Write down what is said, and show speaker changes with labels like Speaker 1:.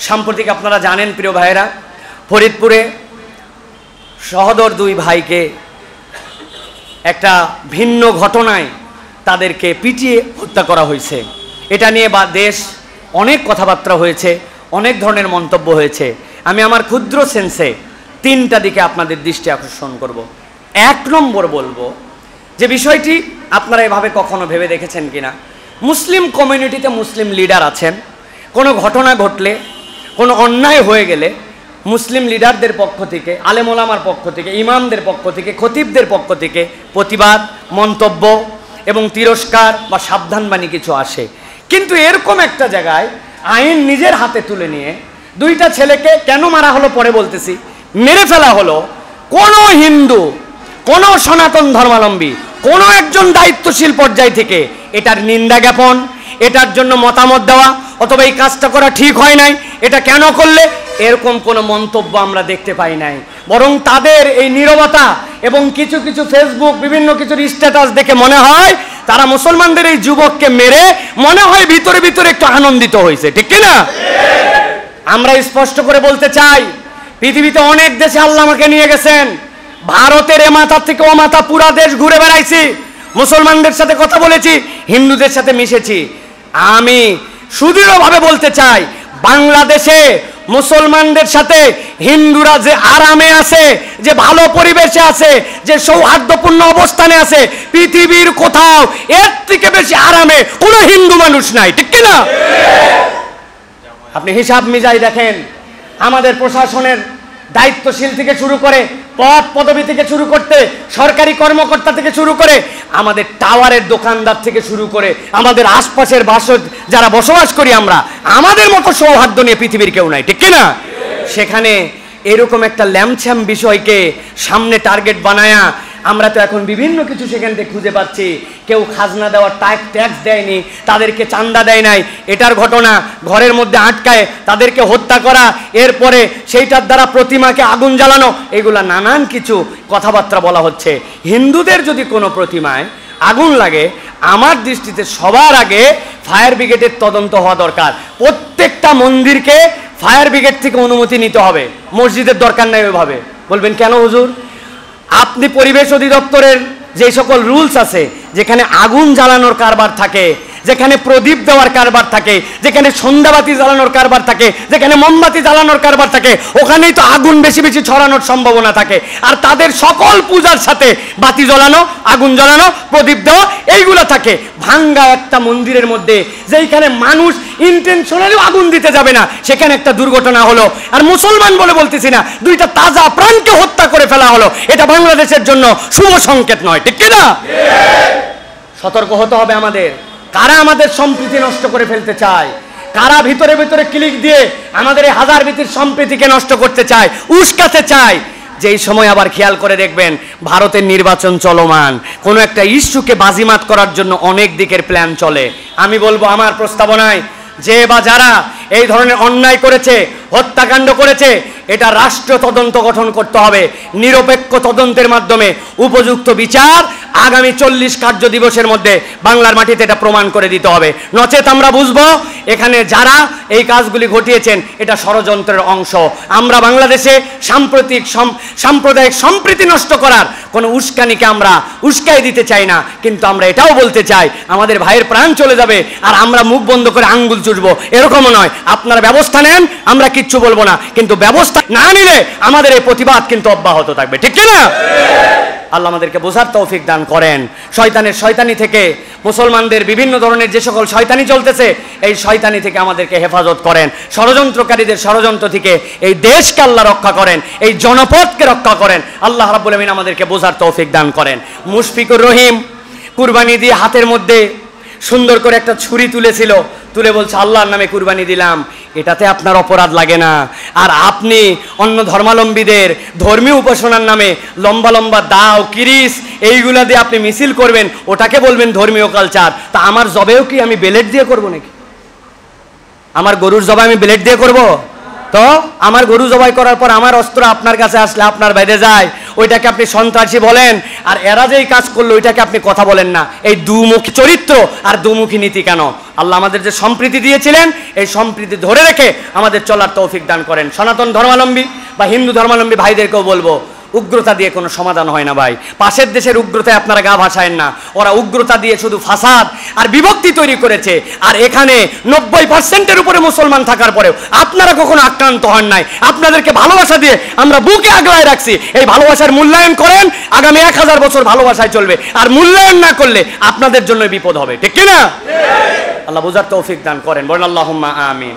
Speaker 1: সাম্প্রতিক আপনারা জানেন প্রিয় ভাইয়েরা, ফরিদপুরে সহোদর দুই ভাইকে একটা ভিন্ন ঘটনায় তাদেরকে পিটিয়ে হত্যা করা হয়েছে। এটা নিয়ে দেশ অনেক কথাবার্তা হয়েছে, অনেক ধরনের মন্তব্য হয়েছে। আমি আমার ক্ষুদ্র সেন্সে তিনটা দিকে আপনাদের দৃষ্টি আকর্ষণ করব। এক নম্বর বলবো যে বিষয়টি আপনারা এভাবে কখনো ভেবে দেখেছেন কিনা, মুসলিম কমিউনিটিতে মুসলিম লিডার আছেন, কোনো ঘটনা ঘটলে, কোনো অন্যায় হয়ে গেলে মুসলিম লিডারদের পক্ষ থেকে, আলেম ওলামার পক্ষ থেকে, ইমামদের পক্ষ থেকে, খতিবদের পক্ষ থেকে প্রতিবাদ, মন্তব্য এবং তিরস্কার বা সাবধানবাণী কিছু আসে। কিন্তু এরকম একটা জায়গায় আইন নিজের হাতে তুলে নিয়ে দুইটা ছেলেকে কেন মারা হলো পরে বলতেছি, মেরে ফেলা হলো, কোনো হিন্দু, কোনো সনাতন ধর্মাবলম্বী, কোনো একজন দায়িত্বশীল পর্যায় থেকে এটার নিন্দা জ্ঞাপন, এটার জন্য মতামত দেওয়া অথবা এই কাজটা করা ঠিক হয় নাই, এটা কেন করলে, এরকম কোনো মন্তব্য আমরা দেখতে পাই নাই। বরং তাদের এই নীরবতা এবং কিছু কিছু ফেসবুক বিভিন্ন কিছুর স্ট্যাটাস দেখে মনে হয় তারা মুসলমানদের এই যুবককে মেরে মনে হয় ভিতরে ভিতরে একটু আনন্দিত হয়েছে, ঠিক কিনা? আমরা স্পষ্ট করে বলতে চাই, পৃথিবীতে অনেক দেশে আল্লাহ আমাকে নিয়ে গেছেন, ভারতের এ মাথা থেকে ও মাথা পুরা দেশ ঘুরে বেড়াইছি, মুসলমানদের সাথে কথা বলেছি, হিন্দুদের সাথে মিশেছি। আমি সুদৃঢ়ভাবে বলতে চাই, বাংলাদেশে মুসলমানদের সাথে হিন্দুরা যে আরামে আছে, যে ভালো পরিবেশে আছে, যে সৌহার্দ্যপূর্ণ অবস্থানে আছে, পৃথিবীর কোথাও এর থেকে বেশি আরামে কোনো হিন্দু মানুষ নাই, ঠিক কিনা? আপনি হিসাব মিজাই দেখেন, আমাদের প্রশাসনের দায়িত্বশীল থেকে শুরু করে, পদ পদবি থেকে শুরু করতে, সরকারি কর্মকর্তা থেকে শুরু করে, আমাদের টাওয়ারের দোকানদার থেকে শুরু করে, আমাদের আশপাশের যারা বসবাস করি আমরা, আমাদের মতো সৌহার্দ্য নিয়ে পৃথিবীর কেউ নাই, ঠিক কিনা? সেখানে এরকম একটা ল্যামছ্যাম বিষয়কে সামনে টার্গেট বানায়া আমরা তো এখন বিভিন্ন কিছু সেখান থেকে খুঁজে পাচ্ছি। কেউ খাজনা দেওয়ার ট্যাক্স দেয়নি, তাদেরকে চান্দা দেয় নাই, এটার ঘটনা, ঘরের মধ্যে আটকায় তাদেরকে হত্যা করা, এরপরে সেইটার দ্বারা প্রতিমাকে আগুন জ্বালানো, এগুলা নানান কিছু কথাবার্তা বলা হচ্ছে। হিন্দুদের যদি কোনো প্রতিমায় আগুন লাগে, আমার দৃষ্টিতে সবার আগে ফায়ার ব্রিগেডের তদন্ত হওয়া দরকার। প্রত্যেকটা মন্দিরকে ফায়ার ব্রিগেড থেকে অনুমতি নিতে হবে, মসজিদের দরকার নাই ওইভাবে। বলবেন কেন হুজুর? আপনি পরিবেশ অধিদপ্তরের যে সকল রুলস আছে, যেখানে আগুন জ্বালানোর কারবার থাকে, যেখানে প্রদীপ দেওয়ার কারবার থাকে, যেখানে সন্ধ্যাবাতি জ্বালানোর কারবার থাকে, যেখানে মোমবাতি জ্বালানোর কারবার থাকে, ওখানেই তো আগুন বেশি বেশি ছড়ানোর সম্ভাবনা থাকে। আর তাদের সকল পূজার সাথে বাতি জ্বালানো, আগুন জ্বালানো, প্রদীপ দেওয়া এইগুলো থাকে। ভাঙ্গা একটা মন্দিরের মধ্যে যেখানে মানুষ ইন্টেনশনালি আগুন দিতে যাবে না, সেখানে একটা দুর্ঘটনা হলো, আর মুসলমান বলে বলতেছি না, দুইটা তাজা প্রাণকে হত্যা করে ফেলা হলো, এটা বাংলাদেশের জন্য শুভ সংকেত নয়, ঠিক কিনা? সতর্ক হতে হবে আমাদের। কারা আমাদের সম্প্রীতি নষ্ট করে ফেলতে চায়, কারা ভিতরে ভিতরে ক্লিক দিয়ে আমাদের এই হাজার ভিত্তির সম্প্রীতিকে নষ্ট করতে চায়, উস্কাতে চায়। যেই সময় আবার খেয়াল করে দেখবেন ভারতের নির্বাচন চলমান, কোনো একটা ইস্যুকে বাজিমাত করার জন্য অনেক দিকের প্ল্যান চলে। আমি বলবো আমার প্রস্তাবনায়, যে বা যারা এই ধরনের অন্যায় করেছে, হত্যাকাণ্ড করেছে, এটা রাষ্ট্রীয় তদন্ত গঠন করতে হবে। নিরপেক্ষ তদন্তের মাধ্যমে উপযুক্ত বিচার আগামী 40 কার্য দিবসের মধ্যে বাংলার মাটিতে এটা প্রমাণ করে দিতে হবে। নচেত আমরা বুঝবো এখানে যারা এই কাজগুলি ঘটিয়েছেন এটা ষড়যন্ত্রের অংশ। আমরা বাংলাদেশে সাম্প্রদায়িক সম্প্রীতি নষ্ট করার কোনো উস্কানিকে আমরা উস্কাই দিতে চাই না, কিন্তু আমরা এটাও বলতে চাই আমাদের ভাইয়ের প্রাণ চলে যাবে আর আমরা মুখ বন্ধ করে আঙ্গুল চুষবো, এরকমও নয়। আপনারা ব্যবস্থা নেন, আমরা কিচ্ছু বলবো না, কিন্তু ব্যবস্থা না নিলে আমাদের এই প্রতিবাদ কিন্তু অব্যাহত থাকবে, ঠিক কিনা? আল্লাহ আমাদেরকে বোঝার তৌফিক দান করেন। শয়তানের শয়তানি থেকে, মুসলমানদের বিভিন্ন ধরনের যে সকল শয়তানি চলতেছে, এই শয়তানি থেকে আমাদেরকে হেফাজত করেন। ষড়যন্ত্রকারীদের ষড়যন্ত্র থেকে এই দেশকে আল্লাহ রক্ষা করেন, এই জনপদকে রক্ষা করেন। আল্লাহ রাব্বুল আমিন আমাদেরকে বোঝার তৌফিক দান করেন। মুশফিকুর রহিম কুরবানি দিয়ে হাতের মধ্যে সুন্দর করে একটা ছুরি তুলেছিল, তুলে বলছে আল্লাহর নামে কুরবানি দিলাম, এটাতে আপনার অপরাধ লাগে না। আর আপনি অন্য ধর্মাবলম্বীদের ধর্মীয় উপাসনার নামে লম্বা লম্বা দাও, কিরিস এইগুলা দিয়ে আপনি মিছিল করবেন, ওটাকে বলবেন ধর্মীয় কালচার। তা আমার জবেও কি আমি বেলেট দিয়ে করব নাকি? আমার গরুর জবে আমি বেলেট দিয়ে করব? তো আমার গরু জবাই করার পর আমার অস্ত্র আপনার কাছে আসলে আপনার বেঁধে যায়, ওইটাকে আপনি সন্ত্রাসী বলেন, আর এরা যেই কাজ করলো ওইটাকে আপনি কথা বলেন না। এই দুমুখী চরিত্র আর দুমুখী নীতি কেন? আল্লাহ আমাদের যে সম্প্রীতি দিয়েছিলেন, এই সম্প্রীতি ধরে রেখে আমাদের চলার তৌফিক দান করেন। সনাতন ধর্মাবলম্বী বা হিন্দু ধর্মাবলম্বী ভাইদেরকেও বলবো, উগ্রতা দিয়ে কোনো সমাধান হয় না ভাই। পাশের দেশের উগ্রতায় আপনারা গা ভাসায়েন না। ওরা উগ্রতা দিয়ে শুধু ফাসাদ আর বিভক্তি তৈরি করেছে, আর এখানে 90% উপরে মুসলমান থাকার পরেও আপনারা কখনো আক্রান্ত হন নাই। আপনাদেরকে ভালোবাসা দিয়ে আমরা বুকে আগলায় রাখছি। এই ভালোবাসার মূল্যায়ন করেন, আগামী 1000 বছর ভালোবাসায় চলবে। আর মূল্যায়ন না করলে আপনাদের জন্য বিপদ হবে, ঠিক কিনা? আল্লাহ বুঝার তৌফিক দান করেন, বলেন আল্লাহুম্মা আমিন।